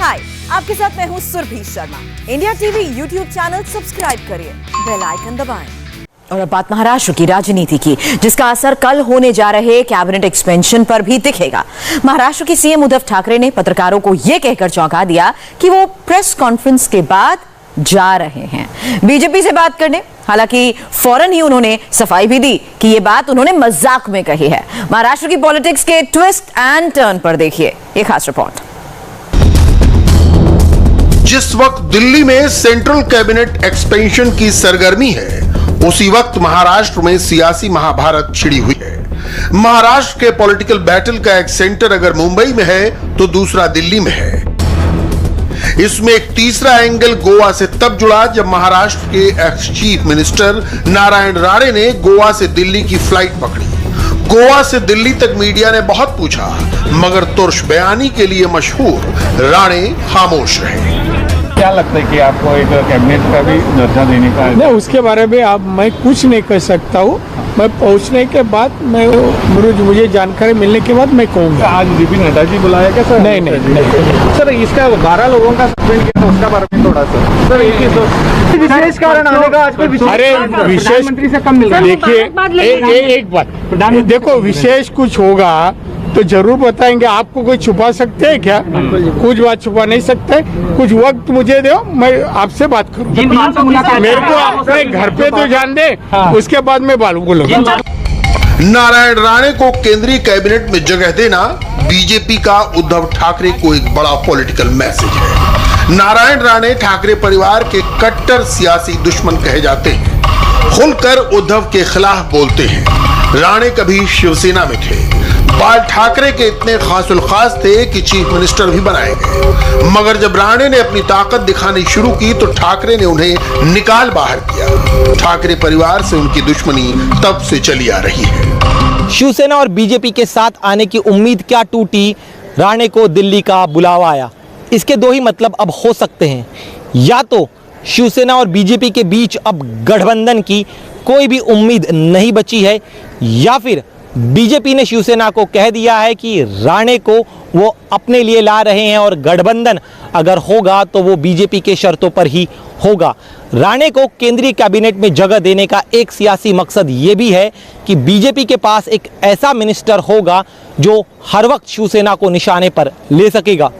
हाय, आपके साथ मैं हूँ Surabhi Sharma. India TV YouTube channel subscribe करिए, बेल आइकन दबाएं। और अब बात महाराष्ट्र की राजनीति की, जिसका असर कल होने जा रहे कैबिनेट एक्सपेंशन पर भी दिखेगा। महाराष्ट्र की सीएम उद्धव ठाकरे ने पत्रकारों को यह कहकर चौंका दिया कि वो प्रेस कॉन्फ्रेंस के बाद जा रहे हैं बीजेपी से बात करने। हालांकि फौरन ही उन्होंने सफाई भी दी कि ये बात उन्होंने मजाक में कही है। महाराष्ट्र की पॉलिटिक्स के ट्विस्ट एंड टर्न पर देखिए ये खास रिपोर्ट। जिस वक्त दिल्ली में सेंट्रल कैबिनेट एक्सपेंशन की सरगर्मी है, उसी वक्त महाराष्ट्र में सियासी महाभारत छिड़ी हुई है। महाराष्ट्र के पॉलिटिकल बैटल का एक सेंटर अगर मुंबई में है तो दूसरा दिल्ली में है। इसमें एक तीसरा एंगल गोवा से तब जुड़ा जब महाराष्ट्र के ex chief minister Narayan Rane ने गोवा से दिल्ली की फ्लाइट पकड़ी। गोवा से दिल्ली तक मीडिया ने बहुत पूछा, मगर तुर्श बयानी के लिए मशहूर राणे खामोश रहे। क्या लगता है कि आपको एक कैबिनेट का भी दर्जा देने का है? नहीं, उसके बारे में आप मैं कुछ नहीं कह सकता हूँ। मैं पहुँचने के बाद मुझे जानकारी मिलने के बाद मैं कहूँगा। आज जेपी नड्डा जी बुलाया क्या सर? नहीं। सर, इसका 12 लोगों का सस्पेंड किया, उसका बारे में थोड़ा सर एक ही विशेष कारण आने का आज कोई अरे विशेष मंत्री से कम मिल रहा है। देखिए एक बात देखो, विशेष कुछ होगा तो जरूर बताएंगे। आपको कोई छुपा सकते हैं क्या? कुछ बात छुपा नहीं सकते। कुछ वक्त मुझे दो, मैं आपसे बात करूँ। मेरे को अपने घर पे तो जान दे, उसके बाद मैं बोलूँगा। नारायण राणे को केंद्रीय कैबिनेट में जगह देना बीजेपी का उद्धव ठाकरे को एक बड़ा पॉलिटिकल मैसेज है। नारायण राणे ठाकरे परिवार के कट्टर सियासी दुश्मन कहे जाते हैं। खुलकर उद्धव के खिलाफ बोलते हैं। राणे कभी शिवसेना में थे, बाल ठाकरे के इतने खासुल खास थे कि चीफ मिनिस्टर भी बनाए गए। मगर जब राणे ने अपनी ताकत दिखानी शुरू की तो ठाकरे ने उन्हें निकाल बाहर किया। ठाकरे परिवार से उनकी दुश्मनी तब से चली आ रही है। शिवसेना और बीजेपी के साथ आने की उम्मीद क्या टूटी, राणे को दिल्ली का बुलावा आया। इसके दो ही मतलब अब हो सकते हैं, या तो शिवसेना और बीजेपी के बीच अब गठबंधन की कोई भी उम्मीद नहीं बची है, या फिर बीजेपी ने शिवसेना को कह दिया है कि राणे को वो अपने लिए ला रहे हैं और गठबंधन अगर होगा तो वो बीजेपी के शर्तों पर ही होगा। राणे को केंद्रीय कैबिनेट में जगह देने का एक सियासी मकसद ये भी है कि बीजेपी के पास एक ऐसा मिनिस्टर होगा जो हर वक्त शिवसेना को निशाने पर ले सकेगा।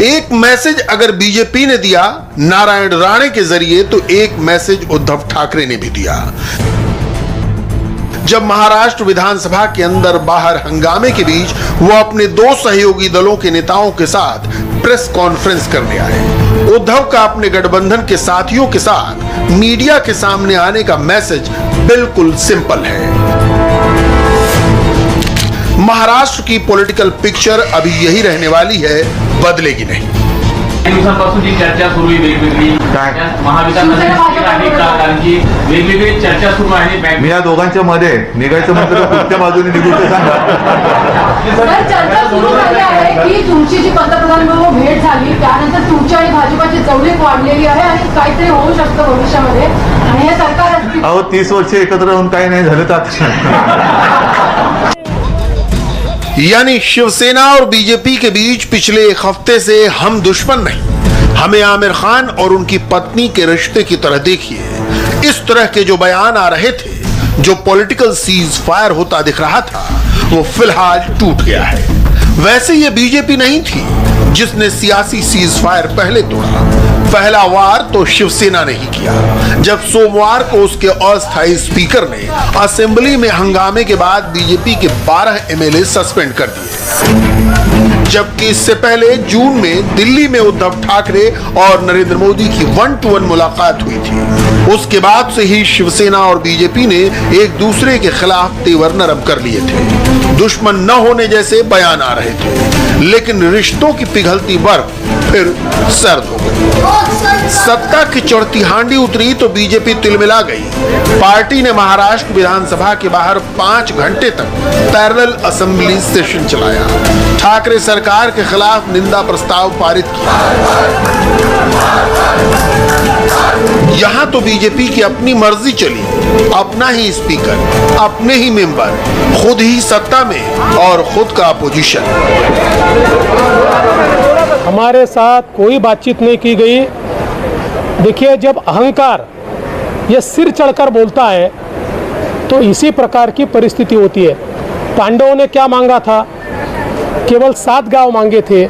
एक मैसेज अगर बीजेपी ने दिया नारायण राणे के जरिए, तो एक मैसेज उद्धव ठाकरे ने भी दिया। जब महाराष्ट्र विधानसभा के अंदर बाहर हंगामे के बीच वो अपने दो सहयोगी दलों के नेताओं के साथ प्रेस कॉन्फ्रेंस करने आए, उद्धव का अपने गठबंधन के साथियों के साथ मीडिया के सामने आने का मैसेज बिल्कुल सिंपल है। महाराष्ट्र की पॉलिटिकल पिक्चर अभी यही रहने वाली है, बदलेगी नहीं। दिवसांपासून जी चर्चा सुरू आहे वेगवेगळी महाविकास कारण की वेगवेगळी चर्चा सुरू आहे। मी या दोघांच्या मध्ये निघायचं म्हटलं तर कुठच्या बाजूने निघू ते सांगा। चर्चा सुरू झाली आहे की तुमची जी पंतप्रधानांबरोबर भेट झाली त्यानंतर तुमच्या आणि भाजपाची जवळीक वाढलेली आहे आणि काहीतरी होऊ शकतं भविष्यामध्ये, आणि हे सरकार अहो 30 वर्ष एकत्र राहून काही नाही झालं तर। यानी शिवसेना और बीजेपी के बीच पिछले एक हफ्ते से हम दुश्मन नहीं, हमें आमिर खान और उनकी पत्नी के रिश्ते की तरह देखिए। इस तरह के जो बयान आ रहे थे, जो पॉलिटिकल सीज फायर होता दिख रहा था, वो फिलहाल टूट गया है। वैसे ये बीजेपी नहीं थी जिसने सियासी सीज फायर पहले तोड़ा। पहला वार तो शिवसेना ने ही किया, जब सोमवार को उसके अस्थायी स्पीकर ने असेंबली में हंगामे के बाद बीजेपी के 12 एमएलए सस्पेंड कर दिए। जबकि इससे पहले जून में दिल्ली में उद्धव ठाकरे और नरेंद्र मोदी की 1-to-1 मुलाकात हुई थी। उसके बाद से ही शिवसेना और बीजेपी ने एक दूसरे के खिलाफ तेवर नरम कर लिए थे। दुश्मन न होने जैसे बयान आ रहे थे, लेकिन रिश्तों की पिघलती बर्फ फिर सर्द हो गई। सत्ता की चढ़ती हांडी उतरी तो बीजेपी तिलमिला गई। पार्टी ने महाराष्ट्र विधानसभा के बाहर 5 घंटे तक पैरेलल असेंबली सेशन चलाया, ठाकरे सरकार के खिलाफ निंदा प्रस्ताव पारित किया। यहाँ तो बीजेपी की अपनी मर्जी चली, अपना ही स्पीकर, अपने ही मेंबर, खुद ही सत्ता में और खुद का अपोजिशन। हमारे साथ कोई बातचीत नहीं की गई। देखिए, जब अहंकार ये सिर चढ़कर बोलता है तो इसी प्रकार की परिस्थिति होती है। पांडवों ने क्या मांगा था? केवल 7 गांव मांगे थे,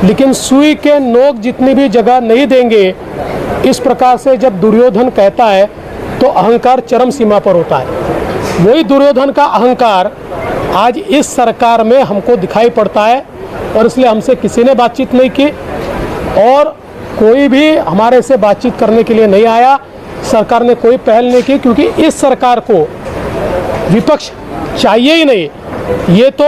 लेकिन सुई के नोक जितनी भी जगह नहीं देंगे, इस प्रकार से जब दुर्योधन कहता है तो अहंकार चरम सीमा पर होता है। वही दुर्योधन का अहंकार आज इस सरकार में हमको दिखाई पड़ता है, और इसलिए हमसे किसी ने बातचीत नहीं की और कोई भी हमारे से बातचीत करने के लिए नहीं आया। सरकार ने कोई पहल नहीं की, क्योंकि इस सरकार को विपक्ष चाहिए ही नहीं। ये तो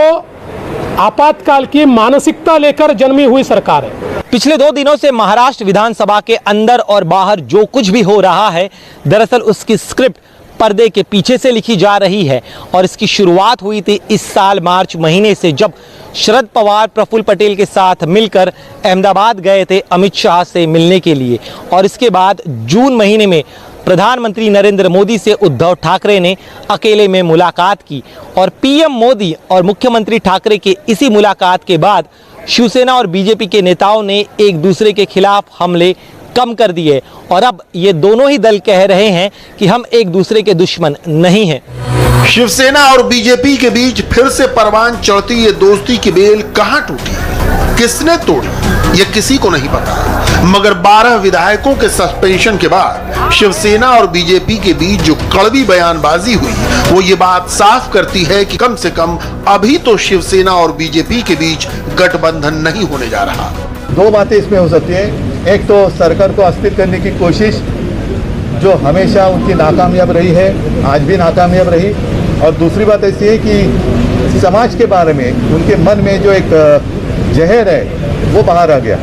आपातकाल की मानसिकता लेकर जन्मी हुई सरकार है। पिछले 2 दिनों से महाराष्ट्र विधानसभा के अंदर और बाहर जो कुछ भी हो रहा है, दरअसल उसकी स्क्रिप्ट पर्दे के पीछे से लिखी जा रही है। और इसकी शुरुआत हुई थी इस साल मार्च महीने से, जब शरद पवार प्रफुल्ल पटेल के साथ मिलकर अहमदाबाद गए थे अमित शाह से मिलने के लिए। और इसके बाद जून महीने में प्रधानमंत्री नरेंद्र मोदी से उद्धव ठाकरे ने अकेले में मुलाकात की। और पीएम मोदी और मुख्यमंत्री ठाकरे के इसी मुलाकात के बाद शिवसेना और बीजेपी के नेताओं ने एक दूसरे के खिलाफ हमले कम कर दिए। और अब ये दोनों ही दल कह रहे हैं कि हम एक दूसरे के दुश्मन नहीं हैं। शिवसेना और बीजेपी के बीच फिर से परवान चढ़ती ये दोस्ती की बेल कहां टूटी, किसने तोड़ी, ये किसी को नहीं पता। मगर 12 विधायकों के सस्पेंशन के बाद शिवसेना और बीजेपी के बीच जो कड़वी बयानबाजी हुई, वो ये बात साफ करती है कि कम से कम अभी तो शिवसेना और बीजेपी के बीच गठबंधन नहीं होने जा रहा। 2 बातें इसमें हो सकती है। एक तो सरकार को अस्थिर करने की कोशिश, जो हमेशा उनकी नाकामयाब रही है, आज भी नाकामयाब रही। और दूसरी बात ऐसी है कि समाज के बारे में उनके मन में जो एक जहर है वो बाहर आ गया।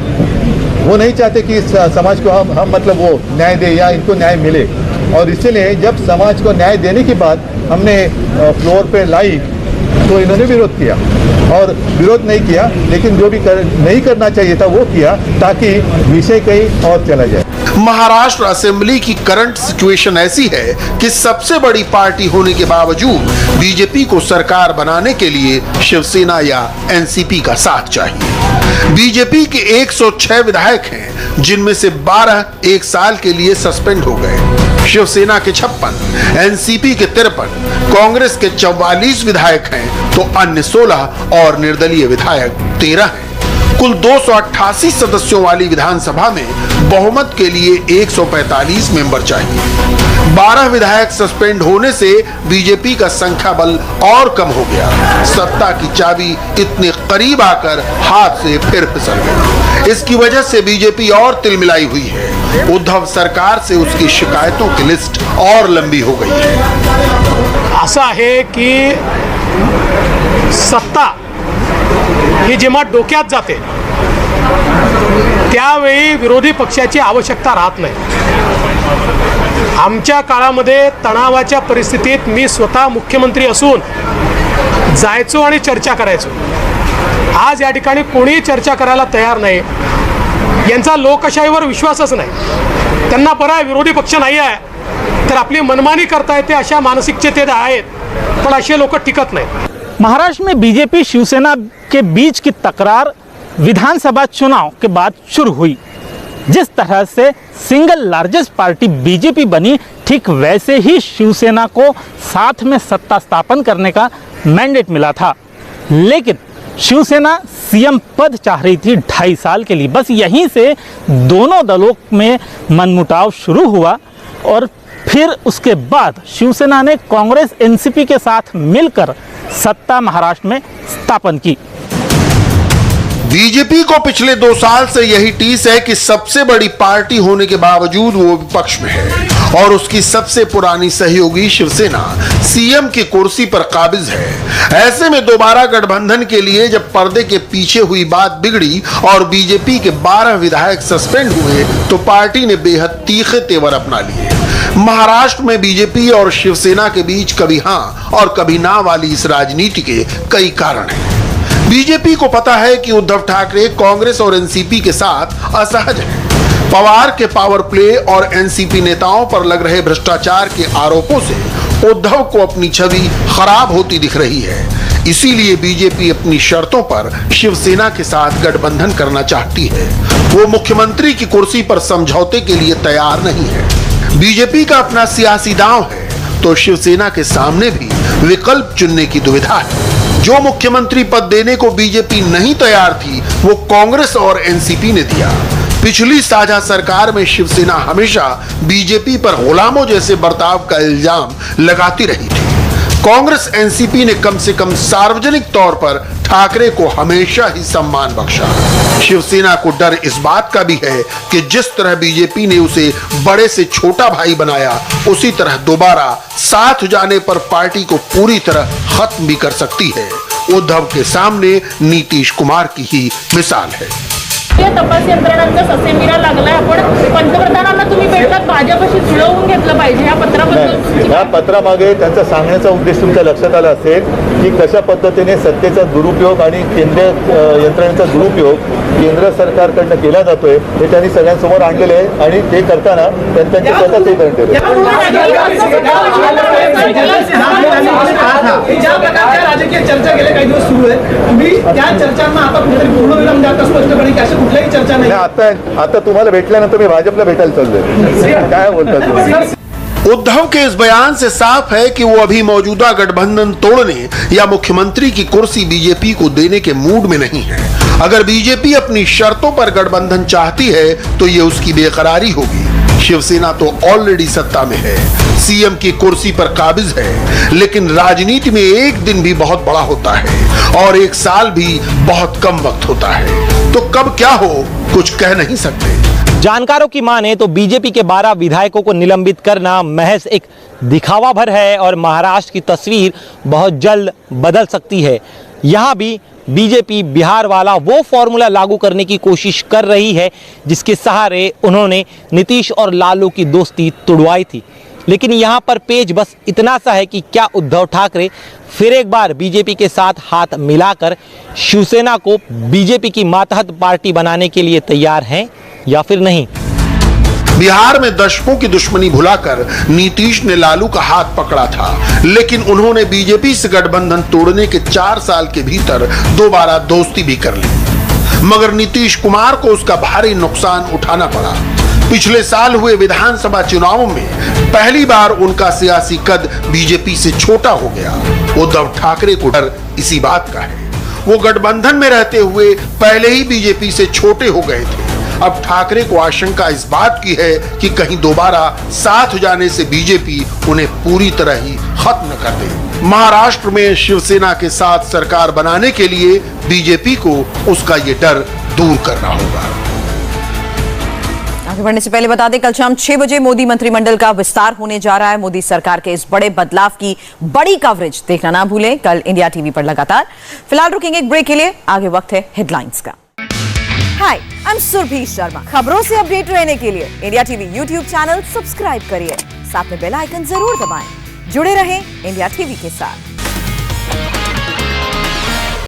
वो नहीं चाहते कि समाज को हम मतलब वो न्याय दे या इनको न्याय मिले। और इसीलिए जब समाज को न्याय देने की बात हमने फ्लोर पे लाई तो इन्होंने विरोध किया, और विरोध नहीं किया, लेकिन जो भी नहीं करना चाहिए था वो किया, ताकि विषय कहीं और चला जाए। महाराष्ट्र असेंबली की करंट सिचुएशन ऐसी है कि सबसे बड़ी पार्टी होने के बावजूद बीजेपी को सरकार बनाने के लिए शिवसेना या एनसीपी का साथ चाहिए। बीजेपी के 106 विधायक हैं, जिनमें से 12 1 साल के लिए सस्पेंड हो गए। शिवसेना के 56, एनसीपी के 53, कांग्रेस के 44 विधायक हैं, तो अन्य 16 और निर्दलीय विधायक 13 हैं। कुल 288 सदस्यों वाली विधानसभा में बहुमत के लिए 145 मेंबर चाहिए। 12 विधायक सस्पेंड होने से बीजेपी का संख्या बल और कम हो गया। सत्ता की चाबी इतने करीब आकर हाथ से फिर फिसल गई। इसकी वजह से बीजेपी और तिलमिलाई हुई है। उद्धव सरकार से उसकी शिकायतों की लिस्ट और लंबी हो गई है। ऐसा है कि सत्ता ही जेव्हा डोक्यात जाते त्यावेळी विरोधी पक्षाची आवश्यकता राहत नाही। आमच्या काळामध्ये तणावाच्या परिस्थितीत मी स्वतः मुख्यमंत्री असून जायचो आणि चर्चा करायचो। आज या ठिकाणी कोणीही चर्चा करायला तयार नाही। यांचा लोकशाहीवर विश्वासच नाही। त्यांना बरा विरोधी पक्ष नाही आहे तर आपली मनमानी करता येते अशा मानसिकतेत आहेत, पण असे लोक टिकत नाहीत। महाराष्ट्र में बीजेपी शिवसेना के बीच की तकरार विधानसभा चुनाव के बाद शुरू हुई। जिस तरह से सिंगल लार्जेस्ट पार्टी बीजेपी बनी, ठीक वैसे ही शिवसेना को साथ में सत्ता स्थापन करने का मैंडेट मिला था। लेकिन शिवसेना सीएम पद चाह रही थी 2.5 साल के लिए। बस यहीं से दोनों दलों में मनमुटाव शुरू हुआ और फिर उसके बाद शिवसेना ने कांग्रेस एनसीपी के साथ मिलकर सत्ता महाराष्ट्र में स्थापन की। बीजेपी को पिछले 2 साल से यही टीस है कि सबसे बड़ी पार्टी होने के बावजूद वो विपक्ष में है और उसकी सबसे पुरानी सहयोगी शिवसेना सीएम की कुर्सी पर काबिज है। ऐसे में दोबारा गठबंधन के लिए जब पर्दे के पीछे हुई बात बिगड़ी और बीजेपी के 12 विधायक सस्पेंड हुए तो पार्टी ने बेहद तीखे तेवर अपना लिए। महाराष्ट्र में बीजेपी और शिवसेना के बीच कभी हां और कभी ना वाली इस राजनीति के कई कारण हैं। बीजेपी को पता है कि उद्धव ठाकरे कांग्रेस और एनसीपी के साथ असहज हैं, पवार के पावर प्ले और एनसीपी नेताओं पर लग रहे भ्रष्टाचार के आरोपों से उद्धव को अपनी छवि खराब होती दिख रही है। इसीलिए बीजेपी अपनी शर्तों पर शिवसेना के साथ गठबंधन करना चाहती है। वो मुख्यमंत्री की कुर्सी पर समझौते के लिए तैयार नहीं है। बीजेपी का अपना सियासी दांव है, तो शिवसेना के सामने भी विकल्प चुनने की दुविधा है। जो मुख्यमंत्री पद देने को बीजेपी नहीं तैयार थी, वो कांग्रेस और एनसीपी ने दिया। पिछली साझा सरकार में शिवसेना हमेशा बीजेपी पर गुलामों जैसे बर्ताव का इल्जाम लगाती रही थी। कांग्रेस एनसीपी ने कम से कम सार्वजनिक तौर पर ठाकरे को हमेशा ही सम्मान बख्शा। शिवसेना को डर इस बात का भी है कि जिस तरह बीजेपी ने उसे बड़े से छोटा भाई बनाया, उसी तरह दोबारा साथ जाने पर पार्टी को पूरी तरह खत्म भी कर सकती है। उद्धव के सामने नीतीश कुमार की ही मिसाल है। तपास यंत्रणांचा ससेमिरा लागलाय। आपण पंतप्रधानांना तुम्ही भेटलात, भाजपशी जुळवून घेतलं पाहिजे या पत्राबद्दल। या पत्रामागे त्यांचा सांगण्याचा उद्देश तुमच्या लक्षात आला असेल की कशा पद्धतीने सत्तेचा दुरुपयोग आणि केंद्रीय यंत्रणेचा दुरुपयोग केंद्र सरकारकडनं केला जातोय हे त्यांनी सगळ्यांसमोर आणलेले आहे आणि ते करताना त्यांचे स्वतःच हे करते। ज्या प्रकारच्या राजकीय चर्चा गेल्या काही दिवस सुरू आहे, तुम्ही त्या चर्चांना आता कुठेतरी पूर्णविराम द्याता स्पष्टपणे की अशी कुठलीही चर्चा नाही। आता तुम्हाला भेटल्यानंतर मी भाजपला भेटायला चाललोय। काय बोलता तुम्ही? उद्धव के इस बयान से साफ है कि वो अभी मौजूदा गठबंधन तोड़ने या मुख्यमंत्री की कुर्सी बीजेपी को देने के मूड में नहीं है। अगर बीजेपी अपनी शर्तों पर गठबंधन चाहती है तो ये उसकी बेकरारी होगी। शिवसेना तो ऑलरेडी सत्ता में है, सीएम की कुर्सी पर काबिज है, लेकिन राजनीति में एक दिन भी बहुत बड़ा होता है और एक साल भी बहुत कम वक्त होता है। तो कब क्या हो कुछ कह नहीं सकते। जानकारों की माने तो बीजेपी के 12 विधायकों को निलंबित करना महज एक दिखावा भर है और महाराष्ट्र की तस्वीर बहुत जल्द बदल सकती है। यहाँ भी बीजेपी बिहार वाला वो फॉर्मूला लागू करने की कोशिश कर रही है जिसके सहारे उन्होंने नीतीश और लालू की दोस्ती तुड़वाई थी। लेकिन यहाँ पर पेच बस इतना सा है कि क्या उद्धव ठाकरे फिर एक बार बीजेपी के साथ हाथ मिलाकर शिवसेना को बीजेपी की मातहत पार्टी बनाने के लिए तैयार हैं या फिर नहीं। बिहार में दशकों की दुश्मनी भुलाकर नीतीश ने लालू का हाथ पकड़ा था, लेकिन उन्होंने बीजेपी से गठबंधन तोड़ने के 4 साल के भीतर दोबारा दोस्ती भी कर ली, मगर नीतीश कुमार को उसका भारी नुकसान उठाना पड़ा। पिछले साल हुए विधानसभा चुनावों में पहली बार उनका सियासी कद बीजेपी से छोटा हो गया। उद्धव ठाकरे को डर इसी बात का है। वो गठबंधन में रहते हुए पहले ही बीजेपी से छोटे हो गए थे। अब ठाकरे को आशंका इस बात की है कि कहीं दोबारा साथ जाने से बीजेपी उन्हें पूरी तरह ही खत्म न कर दे। महाराष्ट्र में शिवसेना के साथ सरकार बनाने के लिए बीजेपी को उसका ये डर दूर करना होगा। आगे बढ़ने से पहले बता दें, कल शाम 6 बजे मोदी मंत्रिमंडल का विस्तार होने जा रहा है। मोदी सरकार के इस बड़े बदलाव की बड़ी कवरेज देखना ना भूलें कल इंडिया टीवी पर लगातार। फिलहाल रुकेंगे एक ब्रेक के लिए, आगे वक्त है हेडलाइंस का। हाय, आई एम सुरभि शर्मा। खबरों से अपडेट रहने के लिए India TV YouTube channel subscribe करिए, साथ में बेल आइकन जरूर दबाएं। जुड़े रहें इंडिया टीवी के साथ।